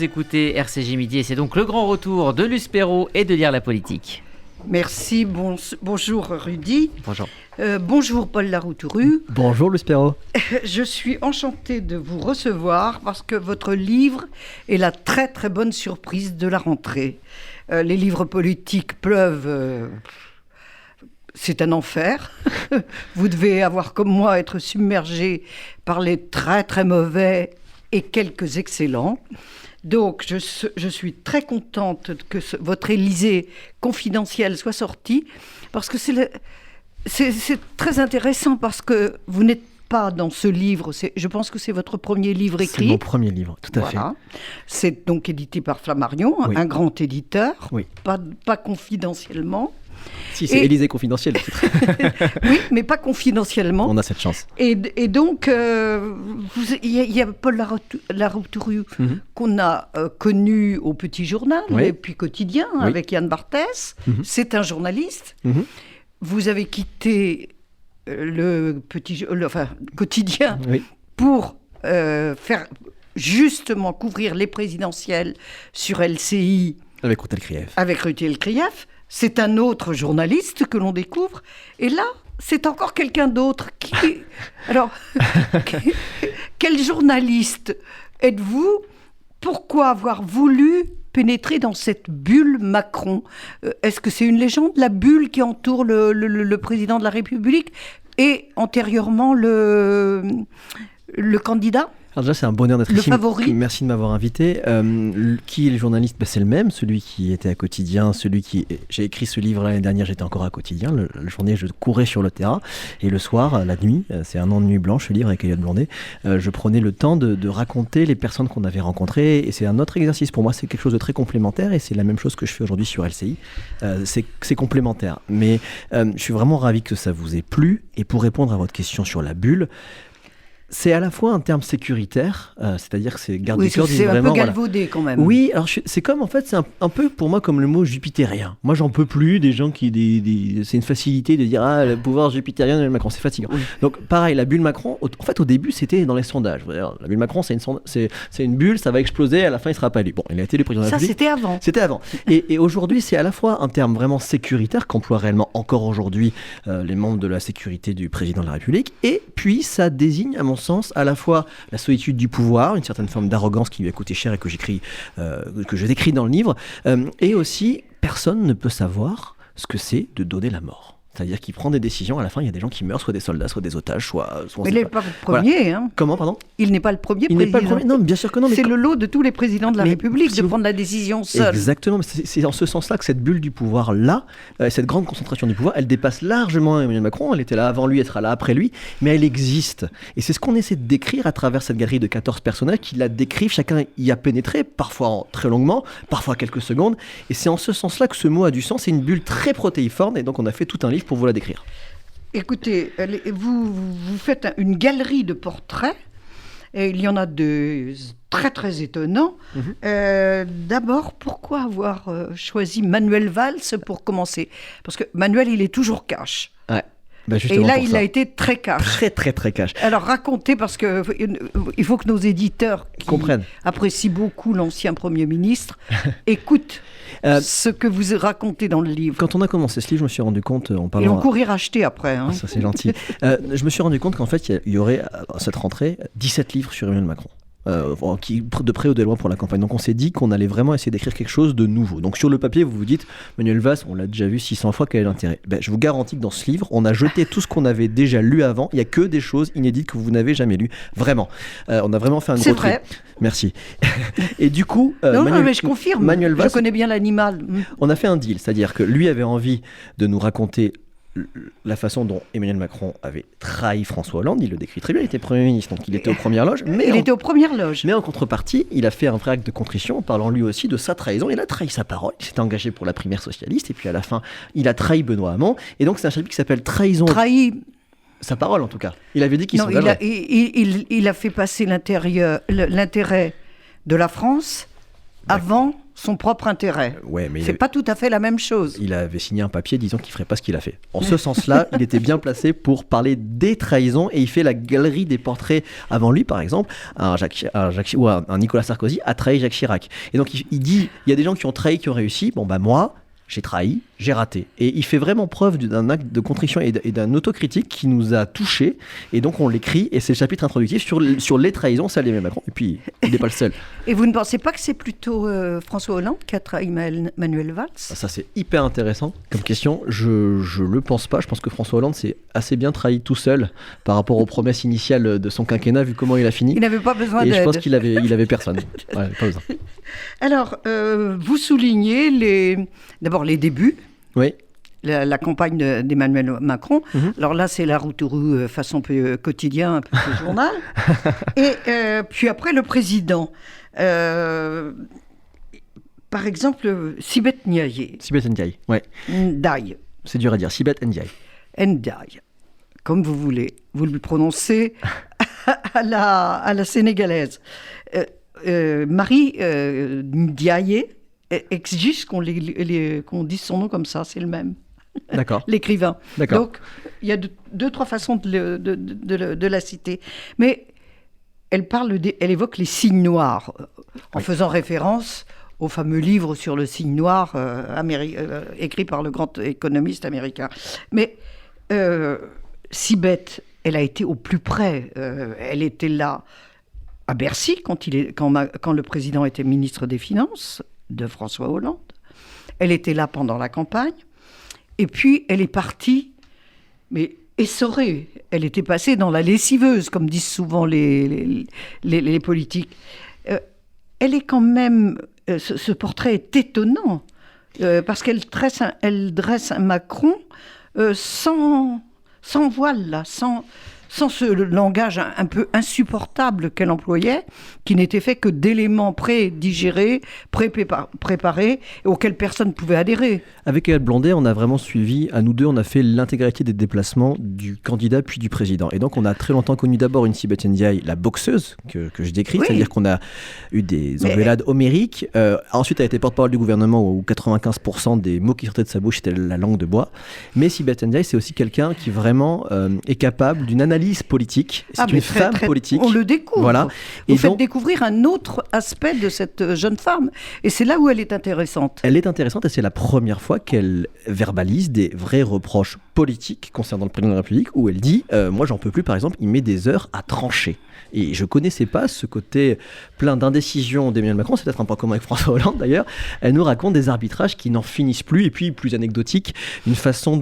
vous écoutez RCJ Midi et c'est donc le grand retour de Luce Perrault et de Lire la politique. Merci, bonjour Rudy. Bonjour. Bonjour Paul Laroutouru. Bonjour Luce Perrault. Je suis enchantée de vous recevoir parce que votre livre est la très très bonne surprise de la rentrée. Les livres politiques pleuvent... c'est un enfer. Vous devez avoir, comme moi, être submergé par les très très mauvais et quelques excellents. Donc, je suis très contente que votre Élysée confidentielle soit sortie, parce que c'est très intéressant, parce que vous n'êtes pas dans ce livre. Je pense que c'est votre premier livre écrit. C'est mon premier livre, tout à fait. C'est donc édité par Flammarion, oui. Un grand éditeur, oui. pas confidentiellement. Si, c'est Élysée confidentielle. Oui, mais pas confidentiellement. On a cette chance. Et donc, il y a Paul Laroutouru qu'on a connu au Petit Journal, oui. et puis Quotidien, oui. avec Yann Barthès. C'est un journaliste. Vous avez quitté le Quotidien oui. pour faire justement couvrir les présidentielles sur LCI. Avec Rutel Krief. Avec Rutel Krief. C'est un autre journaliste que l'on découvre. Et là, c'est encore quelqu'un d'autre. Alors, quel journaliste êtes-vous? Pourquoi avoir voulu pénétrer dans cette bulle Macron? Est-ce que c'est une légende, la bulle qui entoure le président de la République et antérieurement le candidat? Alors déjà, c'est un bonheur d'être ici. Le favori. Merci de m'avoir invité. Qui est le journaliste? C'est le même, celui qui était à Quotidien, J'ai écrit ce livre l'année dernière, j'étais encore à Quotidien. La journée, je courais sur le terrain. Et le soir, la nuit, c'est Un an de nuit blanche, ce livre avec Elliot Blondet, je prenais le temps de raconter les personnes qu'on avait rencontrées. Et c'est un autre exercice. Pour moi, c'est quelque chose de très complémentaire. Et c'est la même chose que je fais aujourd'hui sur LCI. C'est complémentaire. Mais je suis vraiment ravi que ça vous ait plu. Et pour répondre à votre question sur la bulle, c'est à la fois un terme sécuritaire, c'est-à-dire que c'est garde du corps. C'est un peu galvaudé quand même. Oui, alors c'est comme, en fait, c'est un peu pour moi comme le mot jupitérien. Moi, j'en peux plus des gens qui... c'est une facilité de dire « Ah, le pouvoir jupitérien de Macron, c'est fatigant. Oui. » Donc, pareil, la bulle Macron, en fait, au début, c'était dans les sondages. La bulle Macron, c'est une bulle, ça va exploser, à la fin, il sera pas élu. Bon, il a été le président de la République. Ça, c'était avant. C'était avant. Et aujourd'hui, c'est à la fois un terme vraiment sécuritaire, qu'emploient réellement encore aujourd'hui les membres de la sécurité du président de la République, et puis ça désigne, à mon sens, à la fois la solitude du pouvoir, une certaine forme d'arrogance qui lui a coûté cher et que je décris dans le livre, et aussi personne ne peut savoir ce que c'est de donner la mort. C'est-à-dire qu'il prend des décisions, à la fin il y a des gens qui meurent, soit des soldats, soit des otages, soit mais il n'est pas le premier. Voilà. Hein. Comment, pardon? Il n'est pas le premier président. Il n'est pas le premier, non, bien sûr que non. C'est le lot de tous les présidents de la République de prendre la décision seul. Exactement, mais c'est en ce sens-là que cette bulle du pouvoir-là, cette grande concentration du pouvoir, elle dépasse largement Emmanuel Macron. Elle était là avant lui, elle sera là après lui, mais elle existe. Et c'est ce qu'on essaie de décrire à travers cette galerie de 14 personnages qui la décrivent, chacun y a pénétré, parfois très longuement, parfois quelques secondes. Et c'est en ce sens-là que ce mot a du sens. C'est une bulle très protéiforme, et donc on a fait tout un livre pour vous la décrire. Écoutez, vous faites une galerie de portraits, et il y en a de très très étonnants. D'abord, pourquoi avoir choisi Manuel Valls pour commencer? Parce que Manuel, il est toujours cash. Ouais. Et là, il a été très cash. Très, très, très cash. Alors, racontez, parce qu'il faut que nos éditeurs, qui comprennent, apprécient beaucoup l'ancien Premier ministre, écoutent ce que vous racontez dans le livre. Quand on a commencé ce livre, je me suis rendu compte... Ils vont courir acheter après. Hein. Ça, c'est gentil. Je me suis rendu compte qu'en fait, il y aurait, à cette rentrée, 17 livres sur Emmanuel Macron. Qui de près ou de loin pour la campagne. Donc on s'est dit qu'on allait vraiment essayer d'écrire quelque chose de nouveau. Donc sur le papier, vous vous dites, Manuel Valls, on l'a déjà vu 600 fois, quel est l'intérêt? Je vous garantis que dans ce livre, on a jeté tout ce qu'on avait déjà lu avant. Il n'y a que des choses inédites que vous n'avez jamais lues. Vraiment. On a vraiment fait un gros tri. C'est vrai. Merci. Et du coup... non, mais je confirme. Manuel Valls, je connais bien l'animal. On a fait un deal, c'est-à-dire que lui avait envie de nous raconter la façon dont Emmanuel Macron avait trahi François Hollande. Il le décrit très bien, il était Premier ministre, donc il était aux premières loges. Était aux premières loges. Mais en contrepartie, il a fait un vrai acte de contrition en parlant lui aussi de sa trahison. Il a trahi sa parole, il s'était engagé pour la primaire socialiste, et puis à la fin, il a trahi Benoît Hamon. Et donc c'est un chapitre qui s'appelle Trahison... Sa parole en tout cas. Il avait dit qu'il s'engagerait. Il a fait passer l'intérêt de la France avant son propre intérêt. Ouais, mais C'est pas tout à fait la même chose. il avait signé un papier disant qu'il ferait pas ce qu'il a fait. En ce sens-là, il était bien placé pour parler des trahisons et il fait la galerie des portraits avant lui, par exemple, un Nicolas Sarkozy a trahi Jacques Chirac. Et donc il dit, il y a des gens qui ont trahi, qui ont réussi. Bon bah moi, j'ai trahi, j'ai raté. Et il fait vraiment preuve d'un acte de contrition et d'un autocritique qui nous a touchés. Et donc on l'écrit, et c'est le chapitre introductif sur les trahisons, ça Emmanuel Macron. Et puis il n'est pas le seul. Et vous ne pensez pas que c'est plutôt François Hollande qui a trahi Manuel Valls ? Ça c'est hyper intéressant comme question. Je le pense pas. Je pense que François Hollande s'est assez bien trahi tout seul par rapport aux promesses initiales de son quinquennat, vu comment il a fini. Il n'avait pas besoin Et d'aide. je pense qu'il avait personne. Ouais, pas besoin. Alors, vous soulignez d'abord les débuts, Oui. la campagne d'Emmanuel Macron. Mhm. Alors là, c'est la Route-Roue façon peu quotidien, un peu plus journal. Et puis après, le président. Par exemple, Sibeth Ndiaye. Sibeth Ndiaye. Ouais. Ndiaye. C'est dur à dire. Sibeth Ndiaye. Ndiaye. Comme vous voulez. Vous le prononcez à la sénégalaise. Marie Ndiaye exige qu'on dise son nom comme ça, c'est le même. D'accord. L'écrivain. D'accord. Donc, il y a deux, trois façons de la citer. Mais elle évoque les signes noirs, en faisant référence au fameux livre sur le signe noir écrit par le grand économiste américain. Mais Sibeth, elle a été au plus près. Elle était là à Bercy quand le président était ministre des Finances de François Hollande. Elle était là pendant la campagne. Et puis, elle est partie, mais essorée. Elle était passée dans la lessiveuse, comme disent souvent les politiques. Elle est quand même... ce portrait est étonnant, parce qu'elle dresse un Macron sans voile, là, sans ce langage un peu insupportable qu'elle employait, qui n'était fait que d'éléments prédigérés, préparés, et auxquels personne ne pouvait adhérer. Avec Yael Blondet, on a vraiment suivi, à nous deux, on a fait l'intégralité des déplacements du candidat puis du président. Et donc on a très longtemps connu d'abord une Sibeth Ndiaye, la boxeuse, que je décris, oui. C'est-à-dire qu'on a eu des engueulades homériques. Ensuite, elle a été porte-parole du gouvernement où 95% des mots qui sortaient de sa bouche étaient la langue de bois. Mais Sibeth Ndiaye, c'est aussi quelqu'un qui vraiment est capable d'une analyse politique. C'est une femme politique. On le découvre. Voilà. Vous faites découvrir un autre aspect de cette jeune femme. Et c'est là où elle est intéressante. Elle est intéressante et c'est la première fois qu'elle verbalise des vrais reproches politiques concernant le président de la République, où elle dit moi j'en peux plus, par exemple, il met des heures à trancher. Et je ne connaissais pas ce côté plein d'indécision d'Emmanuel Macron, c'est peut-être un point commun avec François Hollande d'ailleurs. Elle nous raconte des arbitrages qui n'en finissent plus, et puis plus anecdotique, une façon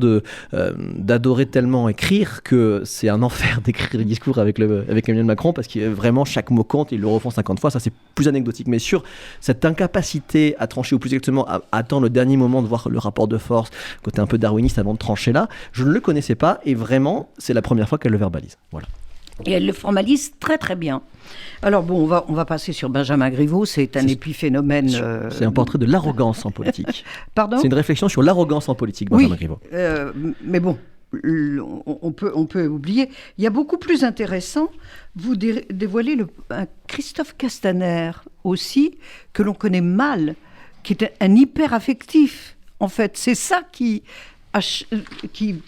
d'adorer tellement écrire que c'est un enfer d'écrire des discours avec Emmanuel Macron, parce que vraiment chaque mot compte, ils le refont 50 fois, ça c'est plus anecdotique. Mais sur cette incapacité à trancher, ou plus exactement à attendre le dernier moment de voir le rapport de force, côté un peu darwiniste avant de trancher là, je ne le connaissais pas, et vraiment c'est la première fois qu'elle le verbalise. Voilà. Et elle le formalise très très bien. Alors bon, on va passer sur Benjamin Griveaux, c'est un épiphénomène... C'est un portrait de l'arrogance en politique. Pardon ? C'est une réflexion sur l'arrogance en politique, Benjamin Griveaux. Mais bon, on peut oublier. Il y a beaucoup plus intéressant, vous dévoilez un Christophe Castaner aussi, que l'on connaît mal, qui est un hyper affectif. En fait, c'est ça qui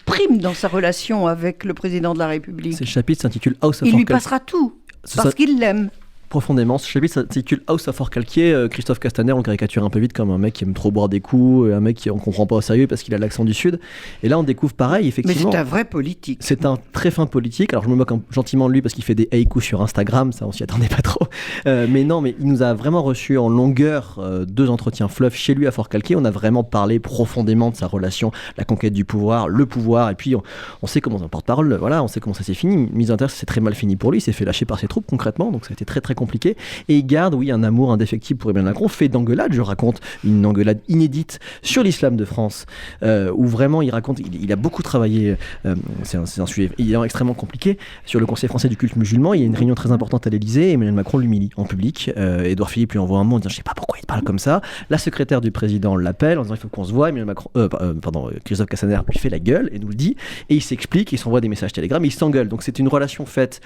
prime dans sa relation avec le président de la République. Ce chapitre s'intitule House of Horror. Il lui passera tout, parce qu'il l'aime. Profondément. Ce chapitre s'intitule House of Horcalquier. Christophe Castaner, on caricature un peu vite comme un mec qui aime trop boire des coups, un mec qu'on ne comprend pas au sérieux parce qu'il a l'accent du Sud. Et là, on découvre pareil, effectivement. Mais c'est un vrai politique. C'est un très fin politique. Alors, je me moque gentiment de lui parce qu'il fait des haïkus sur Instagram, ça, on s'y attendait pas trop. Mais non, mais il nous a vraiment reçu en longueur 2 entretiens fleuves chez lui à Forcalquier. On a vraiment parlé profondément de sa relation, la conquête du pouvoir, le pouvoir. Et puis, on sait comment, un porte-parole, voilà, on sait comment ça s'est fini. Mise en terre, c'est très mal fini pour lui. Il s'est fait lâcher par ses troupes, concrètement. Donc, ça a été très, très compliqué. Et il garde, oui, un amour indéfectible pour Emmanuel Macron, fait d'engueulade. Je raconte une engueulade inédite sur l'islam de France, où vraiment il raconte, il a beaucoup travaillé, c'est un sujet extrêmement compliqué, sur le Conseil français du culte musulman. Il y a une réunion très importante à l'Élysée, et Emmanuel Macron l'humilie en public. Édouard Philippe lui envoie un mot en disant, je ne sais pas pourquoi il parle comme ça. La secrétaire du président l'appelle en disant, il faut qu'on se voit. Christophe Castaner lui fait la gueule et nous le dit, et il s'explique, il s'envoie des messages Telegram, il s'engueule. Donc c'est une relation faite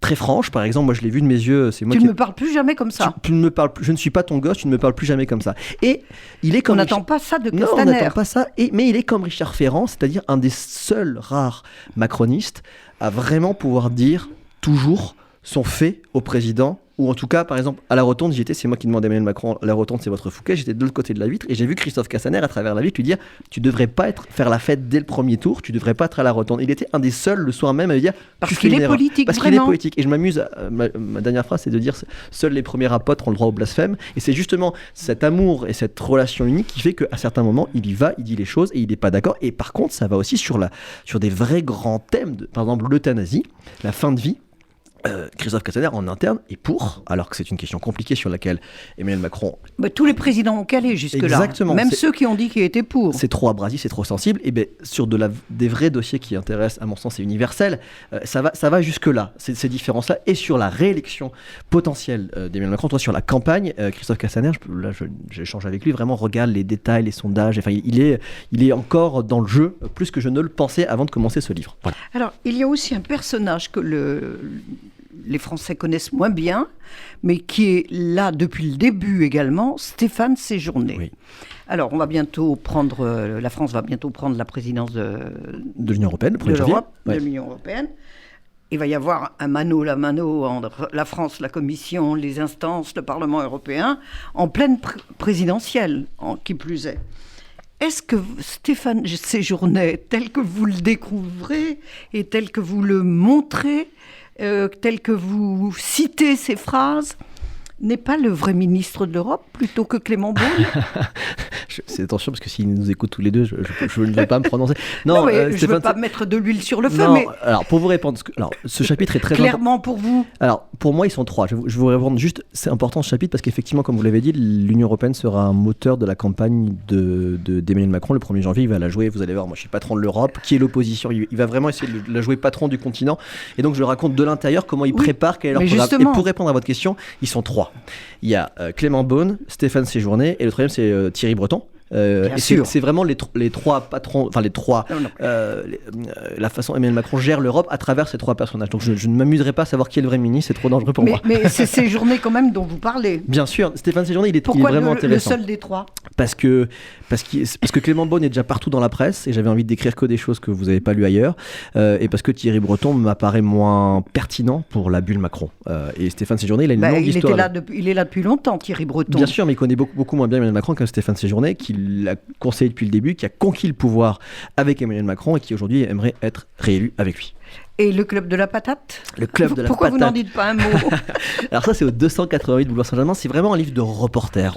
très franche. Par exemple, moi je l'ai vu de mes yeux, c'est moi Tu qui... ne me parles plus jamais comme ça. Tu ne me parles plus, je ne suis pas ton gosse, tu ne me parles plus jamais comme ça. Et il est On comme n'attend pas ça de Non, on Castaner. n'attend pas ça. Mais il est comme Richard Ferrand, c'est-à-dire un des seuls rares macronistes à vraiment pouvoir dire toujours son fait au président. Ou en tout cas, par exemple, à la Rotonde, c'est moi qui demandais à Emmanuel Macron, la Rotonde c'est votre Fouquet, j'étais de l'autre côté de la vitre et j'ai vu Christophe Castaner à travers la vitre lui dire tu devrais pas faire la fête dès le premier tour, tu devrais pas être à la Rotonde. Il était un des seuls le soir même à lui dire Parce qu'il est politique, parce qu'il est vraiment. politique. Et je m'amuse, ma dernière phrase c'est de dire seuls les premiers apôtres ont le droit au blasphème. Et c'est justement cet amour et cette relation unique qui fait qu'à certains moments il y va, il dit les choses et il n'est pas d'accord. Et par contre ça va aussi sur des vrais grands thèmes, par exemple l'euthanasie, la fin de vie. Christophe Castaner en interne est pour, alors que c'est une question compliquée sur laquelle Emmanuel Macron... Bah, tous les présidents ont calé jusque-là. Exactement. Même ceux qui ont dit qu'ils étaient pour. C'est trop abrasif, c'est trop sensible. Et bien, sur des vrais dossiers qui intéressent, à mon sens, c'est universel, ça va jusque-là, ces différences-là. Et sur la réélection potentielle d'Emmanuel Macron, toi, sur la campagne, Christophe Castaner, j'échange avec lui, vraiment regarde les détails, les sondages. Enfin, il est encore dans le jeu, plus que je ne le pensais avant de commencer ce livre. Voilà. Alors, il y a aussi un personnage que les Français connaissent moins bien, mais qui est là depuis le début également, Stéphane Séjourné. Oui. Alors, la France va bientôt prendre la présidence de l'Union européenne, de l'Europe, de l'Union européenne. Il va y avoir un mano à mano entre la France, la Commission, les instances, le Parlement européen, en pleine présidentielle, qui plus est. Est-ce que Stéphane Séjourné, tel que vous le découvrez et tel que vous le montrez, tel que vous citez ces phrases, n'est pas le vrai ministre de l'Europe plutôt que Clément Beaune? C'est attention parce que s'ils nous écoutent tous les deux, je ne vais pas me prononcer. Non, mais je ne veux pas mettre de l'huile sur le feu. Non, mais alors pour vous répondre, ce chapitre est très clairement pour vous. Alors pour moi ils sont trois. Je vais vous répondre juste. C'est important ce chapitre parce qu'effectivement, comme vous l'avez dit, l'Union européenne sera un moteur de la campagne d'Emmanuel Macron. Le 1er janvier, il va la jouer. Vous allez voir, moi je suis patron de l'Europe, qui est l'opposition. Il va vraiment essayer de la jouer patron du continent. Et donc je raconte de l'intérieur comment il prépare, quel est leur programme. Justement. Et pour répondre à votre question, ils sont trois. Il y a Clément Beaune, Stéphane Séjourné et le troisième c'est Thierry Breton. Et c'est vraiment les trois patrons, enfin les trois, la façon dont Emmanuel Macron gère l'Europe à travers ces trois personnages. Donc je ne m'amuserai pas à savoir qui est le vrai ministre, c'est trop dangereux pour moi. Mais c'est Séjourné quand même dont vous parlez. Bien sûr, Stéphane Séjourné, il est Pourquoi vraiment intéressant. Pourquoi le seul des trois? Parce que Clément Beaune est déjà partout dans la presse et j'avais envie d'écrire que des choses que vous n'avez pas lues ailleurs. Et parce que Thierry Breton m'apparaît moins pertinent pour la bulle Macron. Et Stéphane Séjourné, il a une longue histoire. Il est là depuis longtemps, Thierry Breton. Bien sûr, mais il connaît beaucoup moins bien Emmanuel Macron que Stéphane Séjourné, qui l'a conseillé depuis le début, qui a conquis le pouvoir avec Emmanuel Macron et qui aujourd'hui aimerait être réélu avec lui. Et le club de la patate? Le club de la Pourquoi patate. vous n'en dites pas un mot? Alors ça, c'est au 288 boulevard Saint-Germain. C'est vraiment un livre de reporter.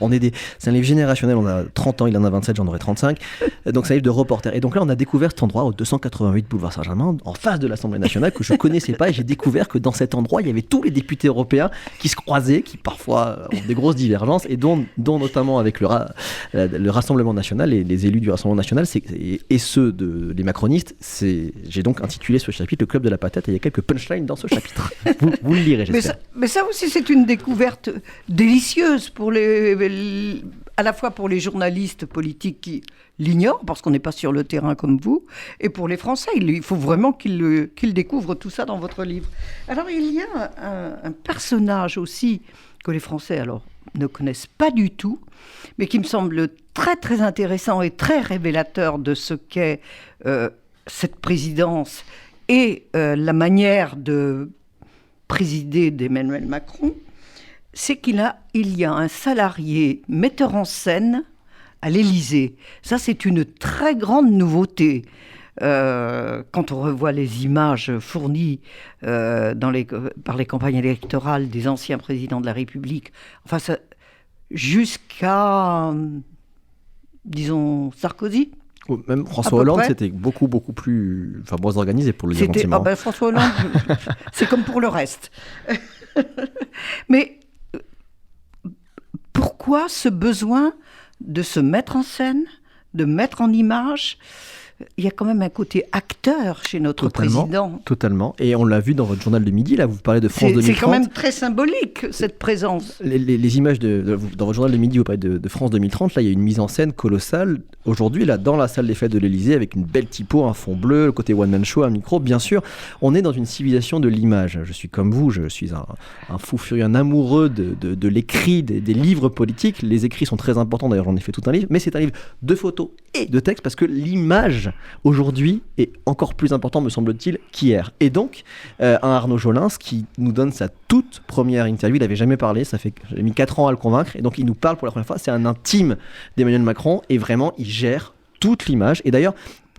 C'est un livre générationnel. On a 30 ans, il en a 27, j'en aurai 35. Donc c'est un livre de reporter. Et donc là, on a découvert cet endroit au 288 boulevard Saint-Germain, en face de l'Assemblée nationale, que je ne connaissais pas. Et j'ai découvert que dans cet endroit, il y avait tous les députés européens qui se croisaient, qui parfois ont des grosses divergences, et dont notamment avec le Rassemblement national, les élus du Rassemblement national, et ceux les macronistes. J'ai donc intitulé ce chapitre le club de la patate, et il y a quelques punchlines dans ce chapitre. Vous le lirez, j'espère. Mais ça aussi, c'est une découverte délicieuse à la fois pour les journalistes politiques qui l'ignorent, parce qu'on n'est pas sur le terrain comme vous, et pour les Français. Il faut vraiment qu'ils découvrent tout ça dans votre livre. Alors, il y a un personnage aussi que les Français ne connaissent pas du tout, mais qui me semble très, très intéressant et très révélateur de ce qu'est cette présidence et la manière de présider d'Emmanuel Macron, c'est qu'il y a un salarié metteur en scène à l'Élysée. Ça, c'est une très grande nouveauté. Quand on revoit les images fournies par les campagnes électorales des anciens présidents de la République, jusqu'à, disons, Sarkozy. Même François Hollande, c'était beaucoup plus moins organisé pour le dire gentiment. François Hollande, c'est comme pour le reste. Mais pourquoi ce besoin de se mettre en scène, de mettre en image, il y a quand même un côté acteur chez notre président. Totalement. Et on l'a vu dans votre journal de midi, là, vous parlez de France 2030. C'est quand même très symbolique, cette présence. Les images dans votre journal de midi, vous parlez de France 2030, là, il y a une mise en scène colossale. Aujourd'hui, là, dans la salle des fêtes de l'Élysée, avec une belle typo, un fond bleu, le côté one-man show, un micro, bien sûr, on est dans une civilisation de l'image. Je suis comme vous, je suis un fou furieux, un amoureux de l'écrit, des livres politiques. Les écrits sont très importants, d'ailleurs, j'en ai fait tout un livre, mais c'est un livre de photos et de textes, parce que l'image, aujourd'hui, est encore plus important, me semble-t-il, qu'hier. Et donc, un Arnaud Jolins qui nous donne sa toute première interview, il n'avait jamais parlé, j'ai mis 4 ans à le convaincre, et donc il nous parle pour la première fois, c'est un intime d'Emmanuel Macron, et vraiment, il gère toute l'image. Et d'ailleurs,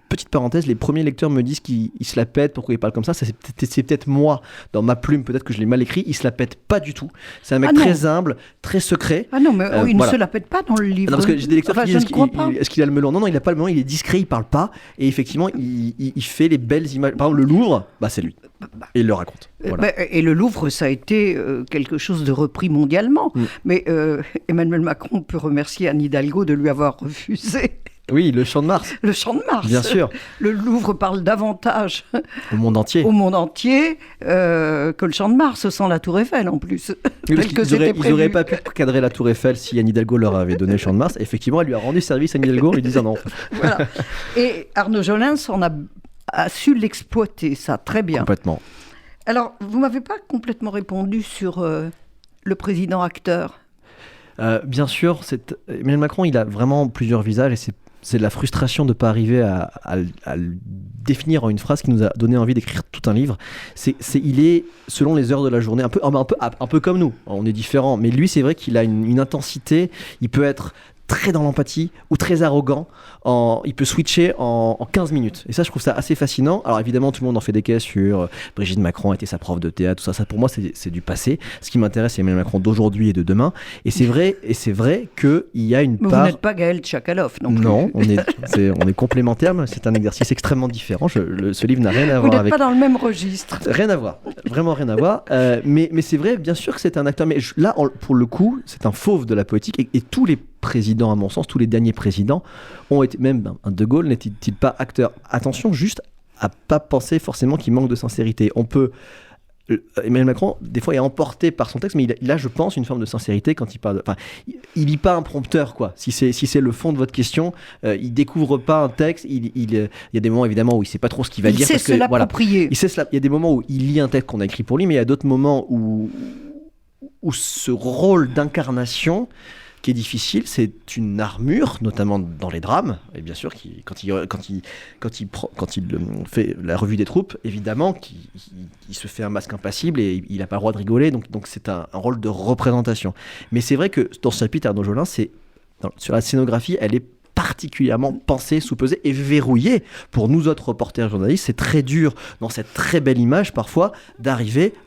petite parenthèse, les premiers lecteurs me disent qu'il se la pète, pourquoi il parle comme ça, c'est peut-être moi, dans ma plume, peut-être que je l'ai mal écrit, il se la pète pas du tout. C'est un mec très humble, très secret. Ah non, mais il ne se la pète pas dans le livre. Non, parce que j'ai des lecteurs qui disent est-ce qu'il a le melon? Non, il n'a pas le melon, il est discret, il parle pas, et effectivement, il fait les belles images. Par exemple, le Louvre, c'est lui. Et il le raconte. Voilà. Et le Louvre, ça a été quelque chose de repris mondialement. Mais Emmanuel Macron peut remercier Anne Hidalgo de lui avoir refusé. Oui, le Champ de Mars. Le Champ de Mars. Bien sûr. Le Louvre parle davantage au monde entier que le Champ de Mars, sans la Tour Eiffel en plus. Oui, ils n'auraient pas pu cadrer la Tour Eiffel si Anne Hidalgo leur avait donné le Champ de Mars. Effectivement, elle lui a rendu service, Anne Hidalgo, en lui disant non. Voilà. Et Arnaud Jolins a su l'exploiter, ça, très bien. Complètement. Alors, vous ne m'avez pas complètement répondu sur le président acteur. Bien sûr, Emmanuel Macron, il a vraiment plusieurs visages, et c'est de la frustration de ne pas arriver à le définir en une phrase qui nous a donné envie d'écrire tout un livre. Il est, selon les heures de la journée, un peu comme nous. On est différents, mais lui, c'est vrai qu'il a une intensité. Il peut être très dans l'empathie ou très arrogant. Il peut switcher en 15 minutes. Et ça, je trouve ça assez fascinant. Alors évidemment, tout le monde en fait des caisses sur Brigitte Macron était sa prof de théâtre, tout ça. Ça, pour moi, c'est du passé. Ce qui m'intéresse, c'est Emmanuel Macron d'aujourd'hui et de demain. Et c'est vrai qu'il y a une part... Vous n'êtes pas Gaël Tchakaloff non plus. Non, on est complémentaires, mais c'est un exercice extrêmement différent. Ce livre n'a rien à voir avec... Vous n'êtes pas dans le même registre. Rien à voir. Vraiment rien à voir. Mais c'est vrai, bien sûr que c'est un acteur. Mais là, pour le coup, c'est un fauve de la politique. Et tous les présidents, à mon sens, tous les derniers présidents ont été, même un De Gaulle n'était-il pas acteur? Attention, juste à pas penser forcément qu'il manque de sincérité. Emmanuel Macron, des fois, est emporté par son texte, mais il a, je pense, une forme de sincérité quand il parle. Il lit pas un prompteur, quoi. Si c'est le fond de votre question, il découvre pas un texte. Il y a des moments, évidemment, où il sait pas trop ce qu'il va dire. Il sait se l'approprier. Il y a des moments où il lit un texte qu'on a écrit pour lui, mais il y a d'autres moments où ce rôle d'incarnation qui est difficile, c'est une armure, notamment dans les drames, et bien sûr, quand il fait la revue des troupes, évidemment, il se fait un masque impassible et il n'a pas le droit de rigoler, donc c'est un rôle de représentation. Mais c'est vrai que dans ce chapitre, Arnaud Jolins, sur la scénographie, elle est particulièrement pensée, sous-pesée et verrouillée. Pour nous autres reporters journalistes, c'est très dur, dans cette très belle image parfois, de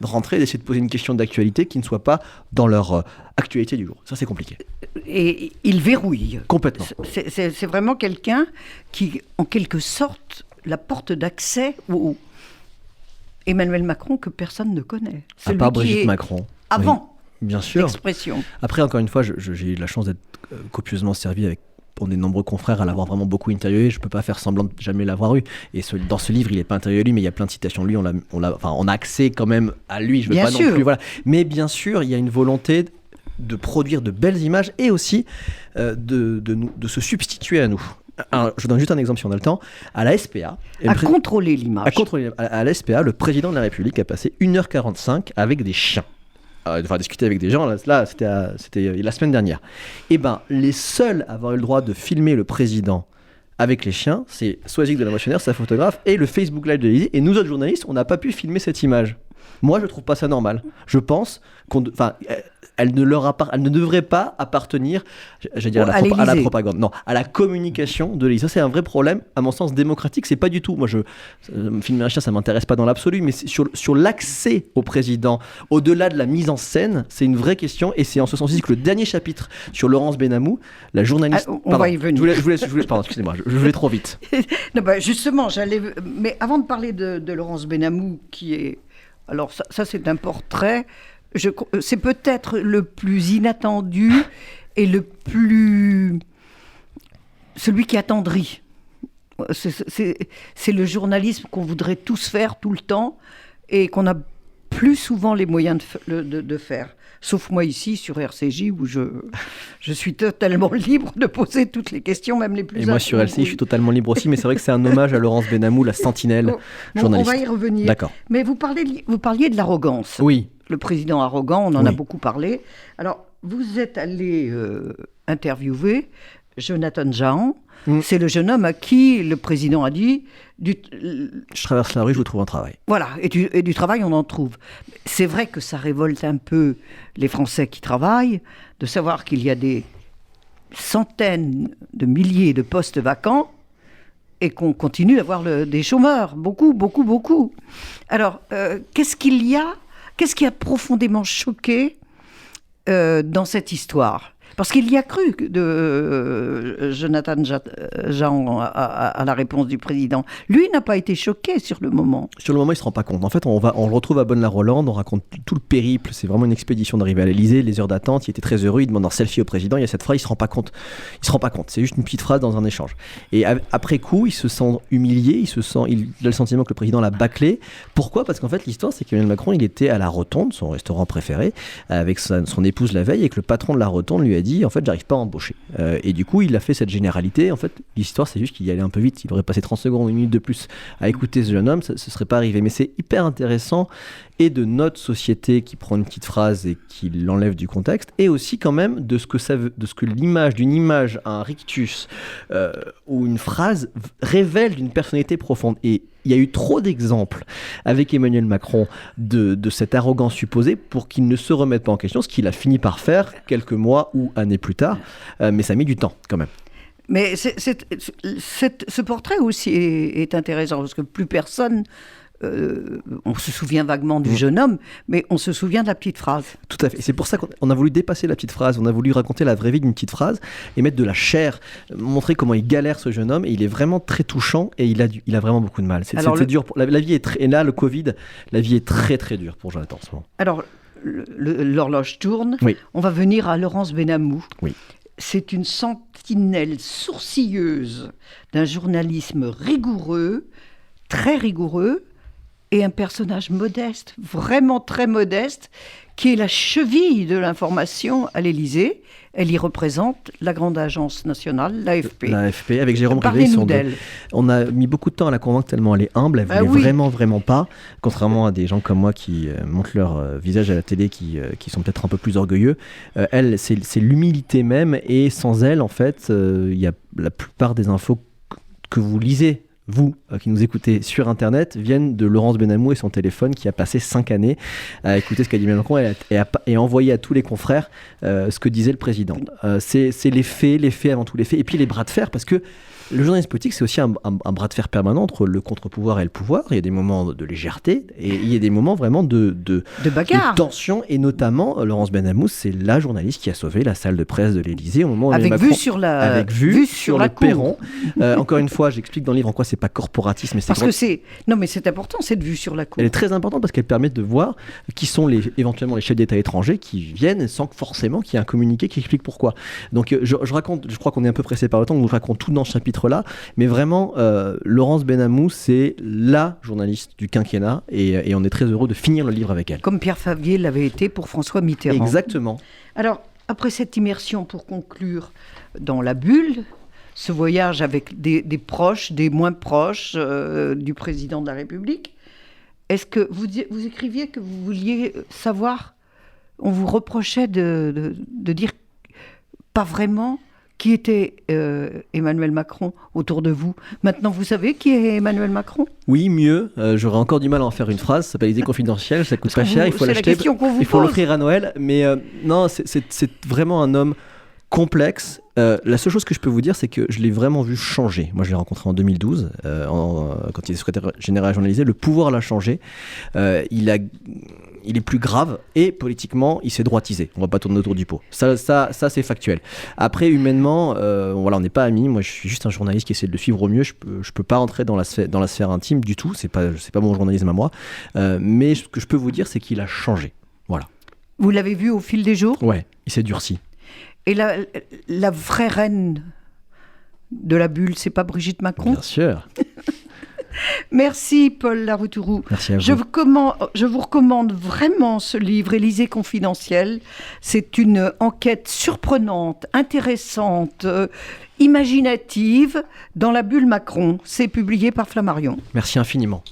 rentrer, d'essayer de poser une question d'actualité qui ne soit pas dans leur actualité du jour. Ça, c'est compliqué. Et il verrouille. Complètement. C'est vraiment quelqu'un qui, en quelque sorte, la porte d'accès au Emmanuel Macron que personne ne connaît. À part Brigitte Macron. Avant. Oui, bien sûr. L'expression. Après, encore une fois, j'ai eu la chance d'être copieusement servi avec des nombreux confrères à l'avoir vraiment beaucoup interviewé. Je ne peux pas faire semblant de jamais l'avoir eu. Et dans ce livre, il n'est pas interviewé lui, mais il y a plein de citations de lui. On a accès quand même à lui. Je veux pas non plus. Voilà. Mais bien sûr, il y a une volonté de produire de belles images et aussi de se substituer à nous. Alors, je donne juste un exemple si on a le temps. À la SPA... contrôler l'image. À la SPA, le président de la République a passé 1h45 avec des chiens. Discuter avec des gens, là c'était la semaine dernière. Et les seuls à avoir eu le droit de filmer le président avec les chiens, c'est Soazic de la Motionnaire, sa photographe, et le Facebook Live de l'Élysée. Et nous autres journalistes, on n'a pas pu filmer cette image. Moi, je trouve pas ça normal. Je pense elle ne devrait pas appartenir, à la propagande. Non, à la communication de l'Élysée. Ça, c'est un vrai problème, à mon sens, démocratique. C'est pas du tout. Moi, filmer un chien, ça m'intéresse pas dans l'absolu, mais sur l'accès au président, au-delà de la mise en scène, c'est une vraie question. Et c'est en ce sens-ci que le dernier chapitre sur Laurence Benamou, la journaliste. On va y venir. Pardon, excusez-moi, je vais trop vite. Non, justement, mais avant de parler de Laurence Benamou, qui est. Alors, ça c'est un portrait. C'est peut-être le plus inattendu et celui qui attendrit c'est le journalisme qu'on voudrait tous faire tout le temps et qu'on a plus souvent les moyens de faire. Sauf moi ici sur RCJ où je suis totalement libre de poser toutes les questions, même les plus Et moi sur LCI, je suis totalement libre aussi, mais c'est vrai que c'est un hommage à Laurence Benamou, la sentinelle journaliste. On va y revenir. D'accord. Mais vous parliez de l'arrogance. Oui. Le président arrogant, on en a beaucoup parlé. Alors, vous êtes allé interviewer Jonathan Jahan. C'est le jeune homme à qui le président a dit... Je traverse la rue, je vous trouve un travail. Voilà, et du travail, on en trouve. C'est vrai que ça révolte un peu les Français qui travaillent, de savoir qu'il y a des centaines de milliers de postes vacants et qu'on continue d'avoir des chômeurs. Beaucoup, beaucoup, beaucoup. Alors, qu'est-ce qui a profondément choqué dans cette histoire ? Parce qu'il y a cru de Jonathan Jahan à la réponse du président. Lui n'a pas été choqué sur le moment. Sur le moment, il ne se rend pas compte. En fait, on le retrouve à Bonne-la-Rolande, on raconte tout le périple. C'est vraiment une expédition d'arriver à l'Elysée, les heures d'attente. Il était très heureux, il demande un selfie au président. Il y a cette phrase, il ne se rend pas compte. Il se rend pas compte. C'est juste une petite phrase dans un échange. Et après coup, il se sent humilié, il a le sentiment que le président l'a bâclé. Pourquoi ? Parce qu'en fait, l'histoire, c'est qu'Emmanuel Macron, il était à la Rotonde, son restaurant préféré, avec son épouse la veille, et que le patron de la Rotonde lui a dit en fait j'arrive pas à embaucher et du coup il a fait cette généralité. En fait l'histoire c'est juste qu'il y allait un peu vite, il aurait passé 30 secondes, une minute de plus à écouter ce jeune homme, ça serait pas arrivé. Mais c'est hyper intéressant et de notre société qui prend une petite phrase et qui l'enlève du contexte, et aussi quand même de ce que ça veut, de ce que d'une image à un rictus ou une phrase révèle d'une personnalité profonde. Et il y a eu trop d'exemples avec Emmanuel Macron de cette arrogance supposée pour qu'il ne se remette pas en question, ce qu'il a fini par faire quelques mois ou années plus tard, mais ça a mis du temps quand même. Mais ce portrait aussi est intéressant, parce que plus personne... on se souvient vaguement du jeune homme, mais on se souvient de la petite phrase. Tout à fait. C'est pour ça qu'on a voulu dépasser la petite phrase. On a voulu raconter la vraie vie d'une petite phrase et mettre de la chair, montrer comment il galère ce jeune homme. Et il est vraiment très touchant et il a vraiment beaucoup de mal. C'est dur. La vie est et là, le Covid, la vie est très très dure pour Jonathan en ce moment. Alors, l'horloge tourne. Oui. On va venir à Laurence Benamou. Oui. C'est une sentinelle sourcilleuse d'un journalisme rigoureux, très rigoureux, et un personnage modeste, vraiment très modeste, qui est la cheville de l'information à l'Élysée. Elle y représente la grande agence nationale, l'AFP. L'AFP, avec Jérôme Rivet. Parlez-nous d'elle. On a mis beaucoup de temps à la convaincre tellement elle est humble, elle voulait vraiment pas, contrairement à des gens comme moi qui montrent leur visage à la télé, qui sont peut-être un peu plus orgueilleux. Elle, c'est l'humilité même, et sans elle, en fait, il y a la plupart des infos que vous lisez, vous qui nous écoutez sur Internet, viennent de Laurence Benamou et son téléphone qui a passé 5 années à écouter ce qu'a dit Emmanuel Macron et envoyé à tous les confrères ce que disait le président. C'est les faits avant tout les faits. Et puis les bras de fer, parce que le journalisme politique, c'est aussi un bras de fer permanent entre le contre-pouvoir et le pouvoir. Il y a des moments de légèreté et il y a des moments vraiment de bagarre, de tension. Et notamment, Laurence Benamou, c'est la journaliste qui a sauvé la salle de presse de l'Élysée au moment où avec Macron, vue sur le perron. Encore une fois, j'explique dans le livre en quoi c'est pas corporatiste, mais c'est important cette vue sur la cour. Elle est très importante parce qu'elle permet de voir qui sont éventuellement les chefs d'État étrangers qui viennent sans que forcément qu'il y ait un communiqué qui explique pourquoi. Donc je raconte, je crois qu'on est un peu pressé par le temps, donc je raconte tout dans ce chapitre là, mais vraiment Laurence Benamou, c'est la journaliste du quinquennat et on est très heureux de finir le livre avec elle. Comme Pierre Favier l'avait été pour François Mitterrand. Exactement. Alors, après cette immersion, pour conclure, dans la bulle, ce voyage avec des proches, des moins proches du président de la République, est-ce que vous écriviez que vous vouliez savoir, on vous reprochait de dire pas vraiment qui était Emmanuel Macron autour de vous. Maintenant, vous savez qui est Emmanuel Macron ? Oui, mieux. J'aurais encore du mal à en faire une phrase. Ça s'appelle Idée confidentielle, ça coûte pas cher. Il faut l'acheter. Il faut l'offrir à Noël. Mais non, c'est vraiment un homme complexe. La seule chose que je peux vous dire, c'est que je l'ai vraiment vu changer. Moi, je l'ai rencontré en 2012, quand il est secrétaire général journalisé. Le pouvoir l'a changé. Il est plus grave et politiquement, il s'est droitisé. On va pas tourner autour du pot. Ça c'est factuel. Après, humainement, on n'est pas amis. Moi, je suis juste un journaliste qui essaie de le suivre au mieux. Je peux pas rentrer dans la sphère intime du tout. C'est pas mon journalisme à moi. Mais ce que je peux vous dire, c'est qu'il a changé. Voilà. Vous l'avez vu au fil des jours ? Ouais, il s'est durci. Et la vraie reine de la bulle, c'est pas Brigitte Macron? Bien sûr. Merci Paul Laroutourou. Merci à vous. Je vous recommande vraiment ce livre, Élysée confidentiel. C'est une enquête surprenante, intéressante, imaginative dans la bulle Macron. C'est publié par Flammarion. Merci infiniment.